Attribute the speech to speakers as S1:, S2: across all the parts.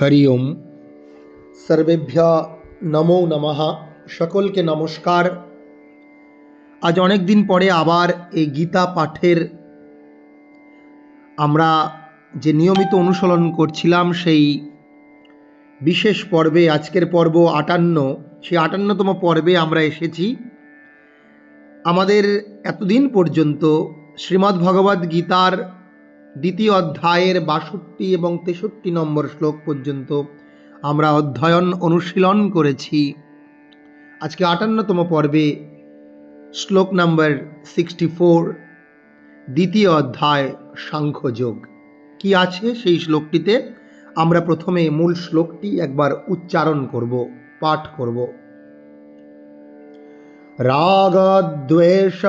S1: হরি ওম। সর্বেভ্য নমো নমঃ। সকলকে নমস্কার। আজ অনেক দিন পরে আবার এই গীতা পাঠের আমরা যে নিয়মিত অনুসরণ করছিলাম সেই বিশেষ পর্বে, আজকের পর্ব 58, সেই 58তম পর্বে আমরা এসেছি। আমাদের এতদিন পর্যন্ত শ্রীমদ্ ভগবদ্ গীতার দ্বিতীয় অধ্যায়ের 62 এবং 63 নম্বর শ্লোক পর্যন্ত আমরা অধ্যয়ন অনুশীলন করেছি। আজকে 58তম পর্বে শ্লোক নাম্বার 64, দ্বিতীয় অধ্যায় সাংখ্যযোগ। কি আছে সেই শ্লোকটিতে? আমরা প্রথমে মূল শ্লোকটি একবার উচ্চারণ করব, পাঠ করব। রাগদ্বেষ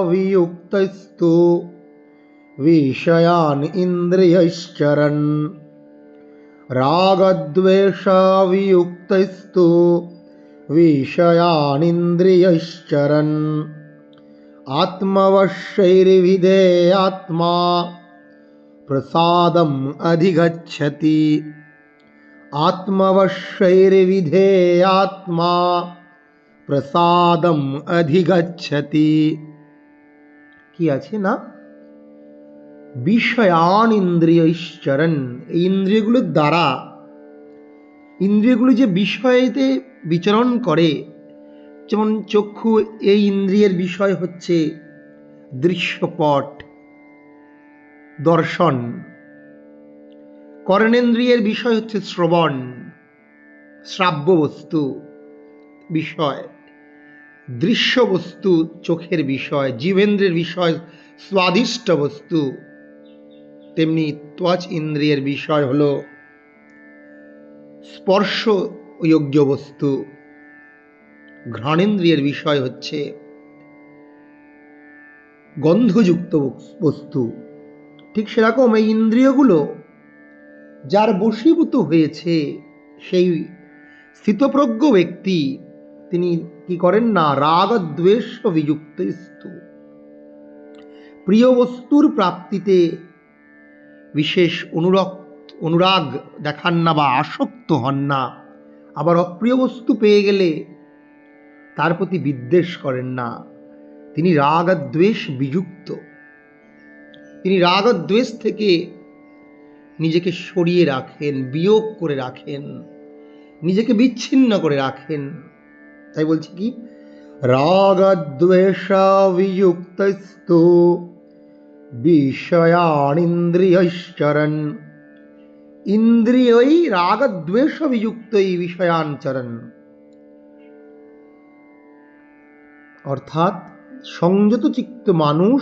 S1: বিযুক্তস্তু বিষয়ান ইন্দ্রিয়শ্চরन्। রাগদ্বেষ বিযুক্তস্তু বিষয়ান ইন্দ্রিয়শ্চরन्। আত্মবশ্যৈর্বিধেয়াত্মা প্রসাদম অধিগচ্ছতি। আত্মবশ্যৈর্বিধেয়াত্মা প্রসাদম অধিগচ্ছতি। কি আছে না? বিষয়ান ইন্দ্রিয়শ্চরণ, এই ইন্দ্রিয়গুলোর দ্বারা, ইন্দ্রিয়গুলো যে বিষয়েতে বিচরণ করে, যেমন চক্ষু, এই ইন্দ্রিয়ের বিষয় হচ্ছে দৃশ্যপট, দর্শন। কর্ণেন্দ্রিয়ের বিষয় হচ্ছে শ্রবণ, শ্রাব্য বস্তু বিষয়। দৃশ্য বস্তু চোখের বিষয়। জীবেন্দ্রের বিষয় স্বাদিষ্ট বস্তু। তেমনি ত্বচ ইন্দ্রিয়ের বিষয় হলো স্পর্শযোগ্য বস্তু। ঘ্রাণেন্দ্রিয়ের বিষয় হচ্ছে গন্ধযুক্ত বস্তু। ঠিক সেরকম এই ইন্দ্রিয়গুলো যার বশীভূত হয়েছে, সেই স্থিতপ্রজ্ঞ ব্যক্তি, তিনি কি করেন না? রাগ দ্বেষ বিযুক্তস্তু, প্রিয় বস্তুর প্রাপ্তিতে বিশেষ অনুরাগ দেখান না বা আসক্ত হন না। আবার অপ্রিয় বস্তু পেয়ে গেলে তার প্রতি বিদ্বেষ করেন না। তিনি রাগ আর দ্বেষ বিযুক্ত। তিনি রাগ আর দ্বেষ থেকে নিজেকে সরিয়ে রাখেন, বিয়োগ করে রাখেন, নিজেকে বিচ্ছিন্ন করে রাখেন। তাই বলছি কি? রাগ দ্বেষ বিযুক্তস্তু বিষয়ান ইন্দ্রিয়শ্চরণ। ইন্দ্রিয়ই রাগ দ্বেষ বিযুক্তই বিষয়ান চরণ। অর্থাৎ সংযত চিত্ত মানুষ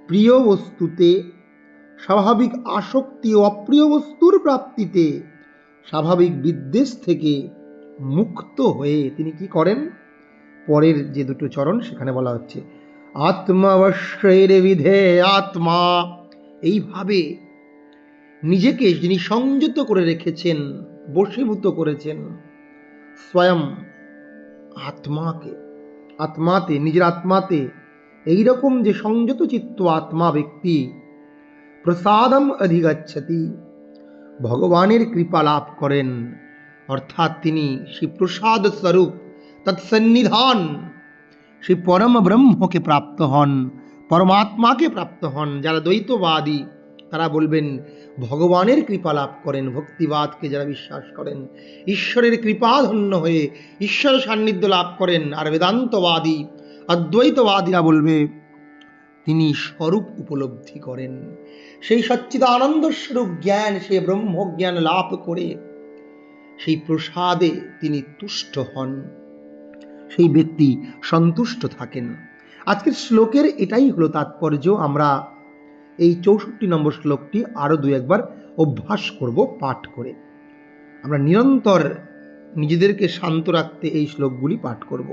S1: প্রিয় বস্তুতে স্বাভাবিক আসক্তি ও অপ্রিয় বস্তুর প্রাপ্তিতে স্বাভাবিক বিদ্বেষ থেকে মুক্ত হয়ে তিনি কি করেন? পরের যে দুটো চরণ সেখানে বলা হচ্ছে আত্মাবশ্যের বিধে আত্মা। এইভাবে নিজেকে যিনি সংযত করে রেখেছেন, বশীভূত করেছেন স্বয়ং আত্মাতে, নিজের আত্মাতে, এইরকম যে সংযত চিত্ত আত্মা ব্যক্তি প্রসাদম অধিগচ্ছতি, ভগবানের কৃপা লাভ করেন। অর্থাৎ তিনি সেই প্রসাদ স্বরূপ তৎসন্নিধান, সেই পরম ব্রহ্মকে প্রাপ্ত হন, পরমাত্মাকে প্রাপ্ত হন। যারা দ্বৈতবাদী তারা বলবেন ভগবানের কৃপা লাভ করেন। ভক্তিবাদকে যারা বিশ্বাস করেন ঈশ্বরের কৃপাধন্য হয়ে ঈশ্বর সান্নিধ্য লাভ করেন। আর বেদান্তবাদী, অদ্বৈতবাদীরা বলবে তিনি স্বরূপ উপলব্ধি করেন। সেই সচ্চিদানন্দ স্বরূপ জ্ঞান, সেই ব্রহ্মজ্ঞান লাভ করে সেই প্রসাদে তিনি তুষ্ট হন, সেই ব্যক্তি সন্তুষ্ট থাকেন। আজকের শ্লোকের এটাই হলো তাৎপর্য। আমরা এই 64 নম্বর শ্লোকটি আরো দু একবার অভ্যাস করব পাঠ করে। আমরা নিরন্তর নিজেদেরকে শান্ত রাখতে এই শ্লোকগুলি পাঠ করব।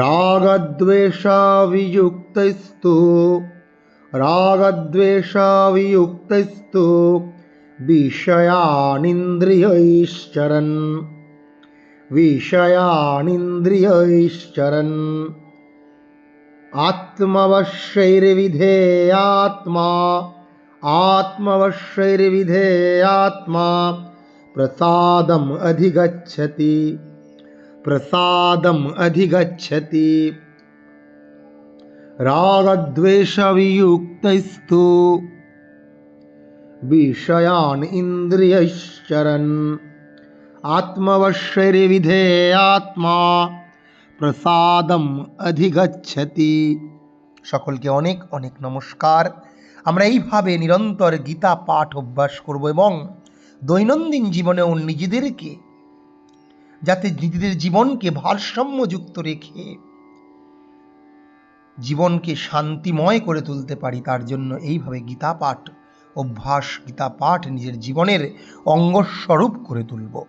S1: রাগদ্বেষ বিযুক্তস্তু, রাগদ্বেষ বিযুক্তস্তু বিষয়ান ইন্দ্রিয়শ্চরণ। বিষয়ান ইন্দ্রিয়শ্চরণ। আত্মবশ্যৈর্বিধেয়াত্মা। আত্মবশ্যৈর্বিধেয়াত্মা प्रसादम् अधिगच्छति प्रसादम् अधिगच्छति रागद्वेषवियुक्तस्तु विषयान् इन्द्रियश्चरन् आत्मवश्यैर्विधेयात्मा प्रसादम् अधिगच्छति। সকলকে অনেক অনেক নমস্কার। আমরা এইভাবে নিরন্তর গীতা পাঠ অভ্যাস করব এবং দৈনন্দিন জীবনেও নিজেদেরকে যাতে নিজেদের জীবনকে ভারসাম্যযুক্ত রেখে জীবনকে শান্তিময় করে তুলতে পারি, তার জন্য এইভাবে গীতা পাঠ অভ্যাস, গীতা পাঠ নিজের জীবনের অঙ্গস্বরূপ করে তুলব।